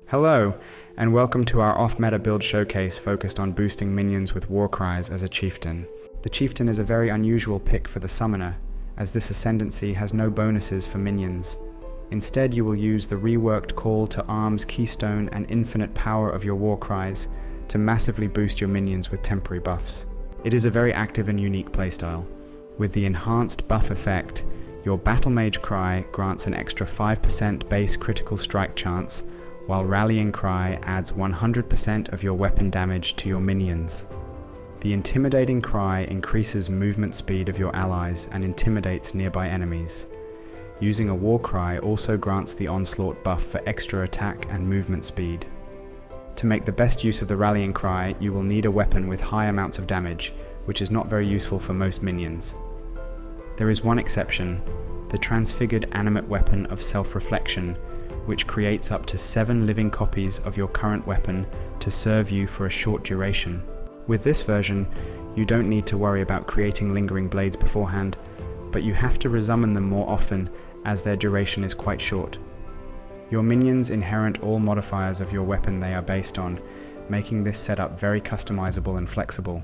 Hello, and welcome to our off-meta build showcase focused on boosting minions with war cries as a chieftain. The chieftain is a very unusual pick for the summoner, as this ascendancy has no bonuses for minions. Instead, you will use the reworked call to arms, keystone, and infinite power of your war cries to massively boost your minions with temporary buffs. It is a very active and unique playstyle. With the enhanced buff effect, your Battle Mage Cry grants an extra 5% base critical strike chance, while Rallying Cry adds 100% of your weapon damage to your minions. The Intimidating Cry increases movement speed of your allies and intimidates nearby enemies. Using a War Cry also grants the Onslaught buff for extra attack and movement speed. To make the best use of the Rallying Cry, you will need a weapon with high amounts of damage, which is not very useful for most minions. There is one exception, the Transfigured Animate Weapon of Self-Reflection, which creates up to 7 living copies of your current weapon to serve you for a short duration. With this version, you don't need to worry about creating lingering blades beforehand, but you have to resummon them more often as their duration is quite short. Your minions inherit all modifiers of your weapon they are based on, making this setup very customizable and flexible.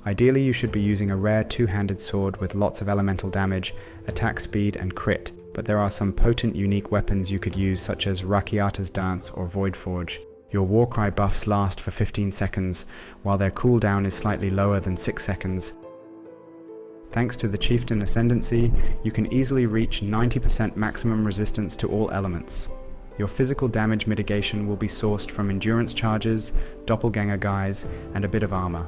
Ideally, you should be using a rare two-handed sword with lots of elemental damage, attack speed, and crit, but there are some potent unique weapons you could use, such as Rakiata's Dance or Void Forge. Your Warcry buffs last for 15 seconds, while their cooldown is slightly lower than 6 seconds. Thanks to the Chieftain Ascendancy, you can easily reach 90% maximum resistance to all elements. Your physical damage mitigation will be sourced from endurance charges, doppelganger guys, and a bit of armor.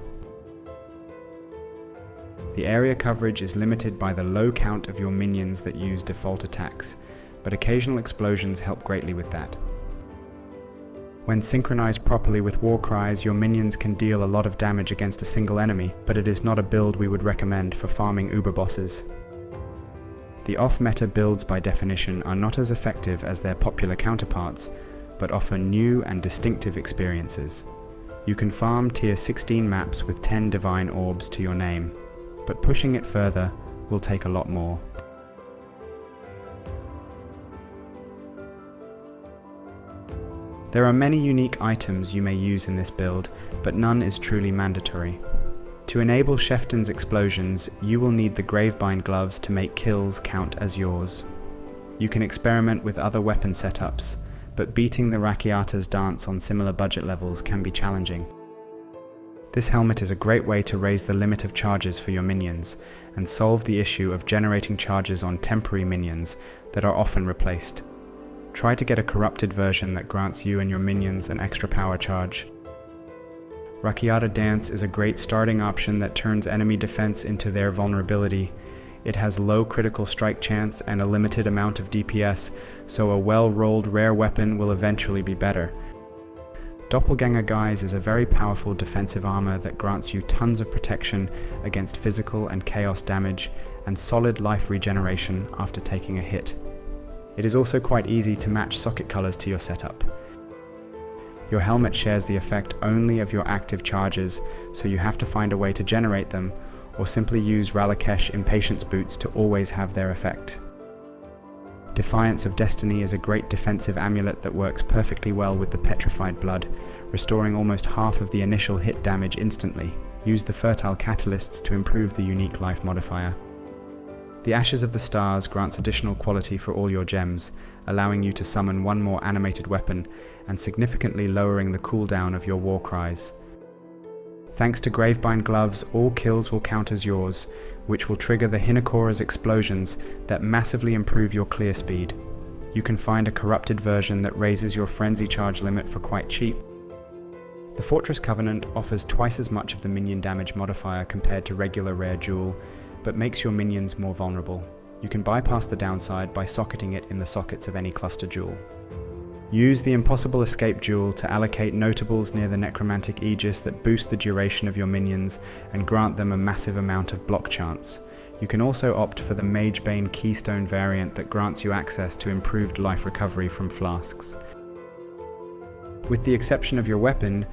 The area coverage is limited by the low count of your minions that use default attacks, but occasional explosions help greatly with that. When synchronized properly with war cries, your minions can deal a lot of damage against a single enemy, but it is not a build we would recommend for farming uber bosses. The off-meta builds by definition are not as effective as their popular counterparts, but offer new and distinctive experiences. You can farm tier 16 maps with 10 divine orbs to your name, but pushing it further will take a lot more. There are many unique items you may use in this build, but none is truly mandatory. To enable CHIEFTAIN's explosions, you will need the Gravebind gloves to make kills count as yours. You can experiment with other weapon setups, but beating the Rakiata's Dance on similar budget levels can be challenging. This helmet is a great way to raise the limit of charges for your minions, and solve the issue of generating charges on temporary minions that are often replaced. Try to get a corrupted version that grants you and your minions an extra power charge. Rakiata Dance is a great starting option that turns enemy defense into their vulnerability. It has low critical strike chance and a limited amount of DPS, so a well-rolled rare weapon will eventually be better. Doppelganger Guise is a very powerful defensive armor that grants you tons of protection against physical and chaos damage and solid life regeneration after taking a hit. It is also quite easy to match socket colors to your setup. Your helmet shares the effect only of your active charges, so you have to find a way to generate them, or simply use Ralakesh Impatience Boots to always have their effect. Defiance of Destiny is a great defensive amulet that works perfectly well with the Petrified Blood, restoring almost half of the initial hit damage instantly. Use the Fertile Catalysts to improve the unique life modifier. The Ashes of the Stars grants additional quality for all your gems, allowing you to summon one more animated weapon and significantly lowering the cooldown of your war cries. Thanks to Gravebind gloves, all kills will count as yours, which will trigger the Hinakora's explosions that massively improve your clear speed. You can find a corrupted version that raises your frenzy charge limit for quite cheap. The Fortress Covenant offers twice as much of the minion damage modifier compared to regular rare jewel, but makes your minions more vulnerable. You can bypass the downside by socketing it in the sockets of any cluster jewel. Use the Impossible Escape jewel to allocate notables near the Necromantic Aegis that boost the duration of your minions and grant them a massive amount of block chance. You can also opt for the Magebane Keystone variant that grants you access to improved life recovery from Flasks. With the exception of your weapon,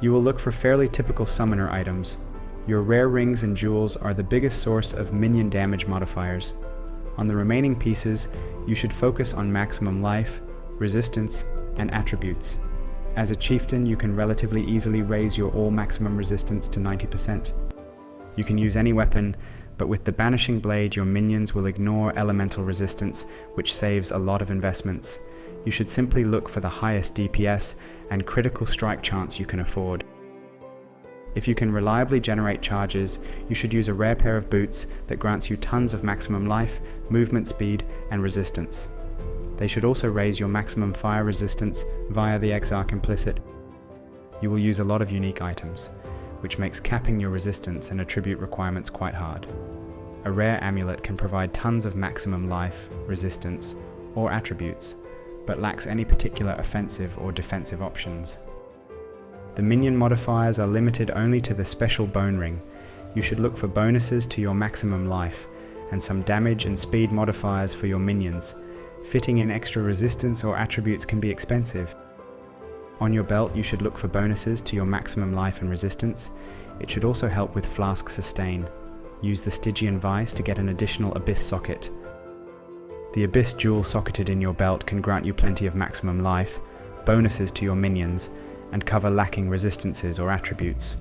you will look for fairly typical summoner items. Your rare rings and jewels are the biggest source of minion damage modifiers. On the remaining pieces, you should focus on maximum life, resistance, and attributes. As a chieftain, you can relatively easily raise your all maximum resistance to 90%. You can use any weapon, but with the Banishing Blade your minions will ignore elemental resistance, which saves a lot of investments. You should simply look for the highest DPS and critical strike chance you can afford. If you can reliably generate charges, you should use a rare pair of boots that grants you tons of maximum life, movement speed, and resistance. They should also raise your maximum fire resistance via the Exarch Implicit. You will use a lot of unique items, which makes capping your resistance and attribute requirements quite hard. A rare amulet can provide tons of maximum life, resistance, or attributes, but lacks any particular offensive or defensive options. The minion modifiers are limited only to the special bone ring. You should look for bonuses to your maximum life, and some damage and speed modifiers for your minions. Fitting in extra resistance or attributes can be expensive. On your belt you should look for bonuses to your maximum life and resistance. It should also help with Flask sustain. Use the Stygian Vice to get an additional Abyss socket. The Abyss jewel socketed in your belt can grant you plenty of maximum life, bonuses to your minions, and cover lacking resistances or attributes.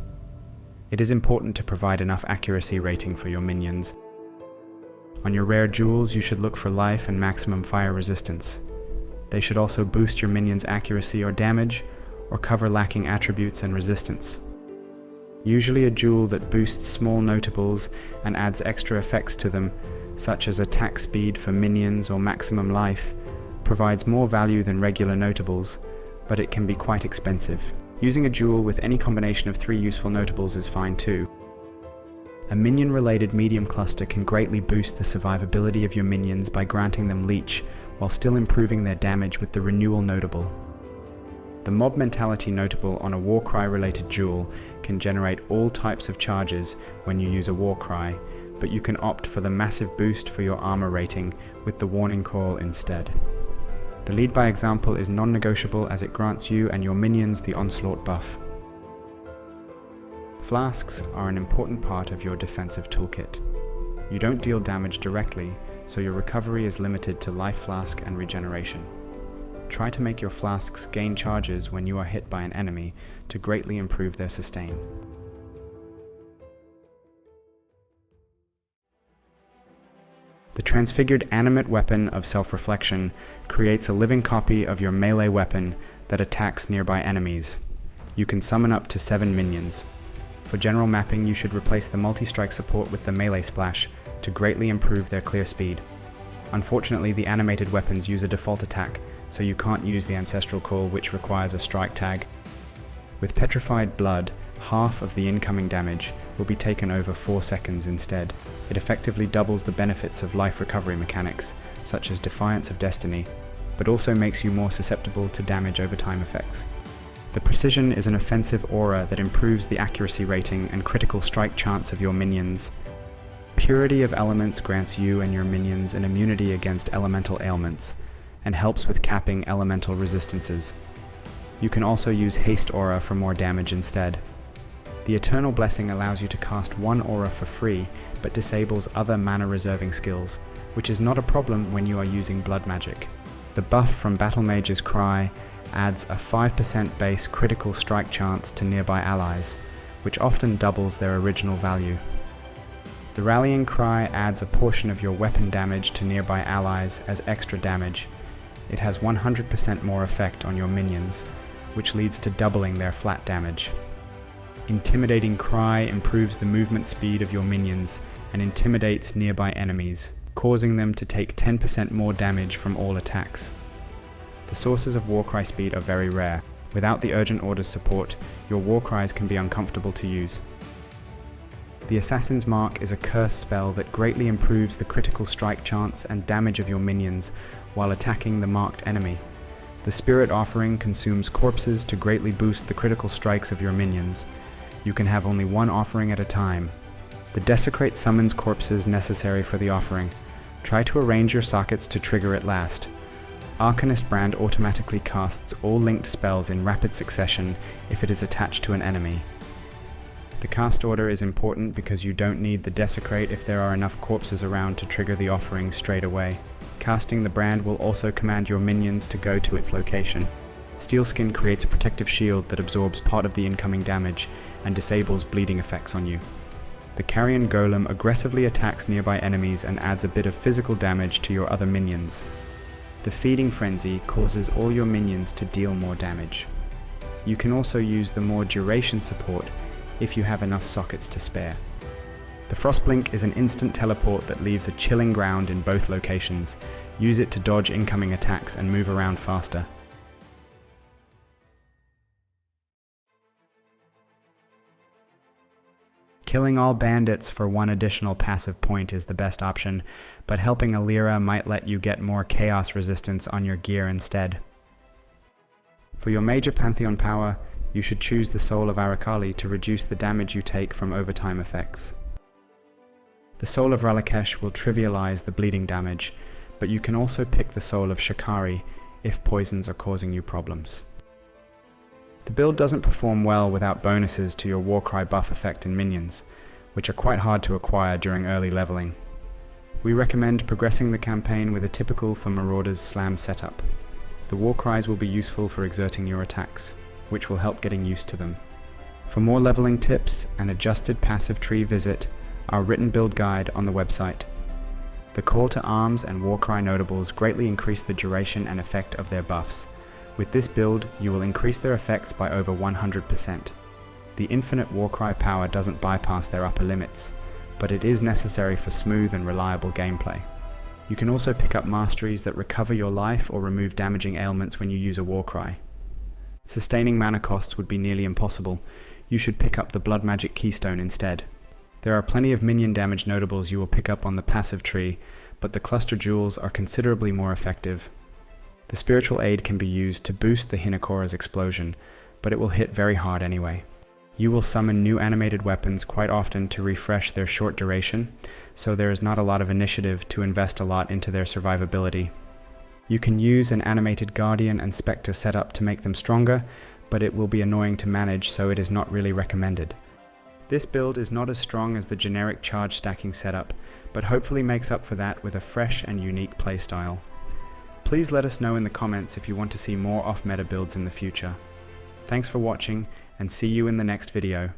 It is important to provide enough accuracy rating for your minions. On your rare jewels you should look for life and maximum fire resistance. They should also boost your minions' accuracy or damage, or cover lacking attributes and resistance. Usually a jewel that boosts small notables and adds extra effects to them, such as attack speed for minions or maximum life, provides more value than regular notables, but it can be quite expensive. Using a jewel with any combination of 3 useful notables is fine too. A minion-related medium cluster can greatly boost the survivability of your minions by granting them leech, while still improving their damage with the renewal notable. The mob mentality notable on a Warcry-related jewel can generate all types of charges when you use a Warcry, but you can opt for the massive boost for your armor rating with the warning call instead. The lead by example is non-negotiable as it grants you and your minions the onslaught buff. Flasks are an important part of your defensive toolkit. You don't deal damage directly, so your recovery is limited to life flask and regeneration. Try to make your flasks gain charges when you are hit by an enemy to greatly improve their sustain. The transfigured animate weapon of self-reflection creates a living copy of your melee weapon that attacks nearby enemies. You can summon up to 7 minions. For general mapping, you should replace the multi-strike support with the melee splash to greatly improve their clear speed. Unfortunately, the animated weapons use a default attack, so you can't use the ancestral call, which requires a strike tag. With Petrified Blood, half of the incoming damage will be taken over 4 seconds instead. It effectively doubles the benefits of life recovery mechanics, such as Defiance of Destiny, but also makes you more susceptible to damage over time effects. The Precision is an offensive aura that improves the accuracy rating and critical strike chance of your minions. Purity of Elements grants you and your minions an immunity against elemental ailments, and helps with capping elemental resistances. You can also use Haste Aura for more damage instead. The Eternal Blessing allows you to cast 1 aura for free, but disables other mana reserving skills, which is not a problem when you are using blood magic. The buff from Battle Mage's Cry adds a 5% base critical strike chance to nearby allies, which often doubles their original value. The Rallying Cry adds a portion of your weapon damage to nearby allies as extra damage. It has 100% more effect on your minions, which leads to doubling their flat damage. Intimidating Cry improves the movement speed of your minions and intimidates nearby enemies, causing them to take 10% more damage from all attacks. The sources of Warcry speed are very rare. Without the Urgent Orders support, your Warcries can be uncomfortable to use. The Assassin's Mark is a curse spell that greatly improves the critical strike chance and damage of your minions while attacking the marked enemy. The Spirit Offering consumes corpses to greatly boost the critical strikes of your minions. You can have only 1 offering at a time. The Desecrate summons corpses necessary for the offering. Try to arrange your sockets to trigger it last. Arcanist Brand automatically casts all linked spells in rapid succession if it is attached to an enemy. The cast order is important because you don't need the Desecrate if there are enough corpses around to trigger the offering straight away. Casting the brand will also command your minions to go to its location. Steel Skin creates a protective shield that absorbs part of the incoming damage and disables bleeding effects on you. The Carrion Golem aggressively attacks nearby enemies and adds a bit of physical damage to your other minions. The Feeding Frenzy causes all your minions to deal more damage. You can also use the more duration support if you have enough sockets to spare. The Frostblink is an instant teleport that leaves a chilling ground in both locations. Use it to dodge incoming attacks and move around faster. Killing all bandits for one additional passive point is the best option, but helping a Lyra might let you get more chaos resistance on your gear instead. For your major Pantheon power, you should choose the Soul of Arakali to reduce the damage you take from overtime effects. The Soul of Ralakesh will trivialize the bleeding damage, but you can also pick the Soul of Shakari if poisons are causing you problems. The build doesn't perform well without bonuses to your Warcry buff effect in minions, which are quite hard to acquire during early leveling. We recommend progressing the campaign with a typical for Marauders slam setup. The Warcries will be useful for exerting your attacks, which will help getting used to them. For more leveling tips and adjusted passive tree, visit our written build guide on the website. The Call to Arms and Warcry notables greatly increase the duration and effect of their buffs. With this build, you will increase their effects by over 100%. The infinite Warcry power doesn't bypass their upper limits, but it is necessary for smooth and reliable gameplay. You can also pick up masteries that recover your life or remove damaging ailments when you use a Warcry. Sustaining mana costs would be nearly impossible. You should pick up the Blood Magic Keystone instead. There are plenty of minion damage notables you will pick up on the passive tree, but the cluster jewels are considerably more effective. The Spiritual Aid can be used to boost the Hinakora's explosion, but it will hit very hard anyway. You will summon new animated weapons quite often to refresh their short duration, so there is not a lot of initiative to invest a lot into their survivability. You can use an animated Guardian and Spectre setup to make them stronger, but it will be annoying to manage, so it is not really recommended. This build is not as strong as the generic charge stacking setup, but hopefully makes up for that with a fresh and unique playstyle. Please let us know in the comments if you want to see more off-meta builds in the future. Thanks for watching, and see you in the next video.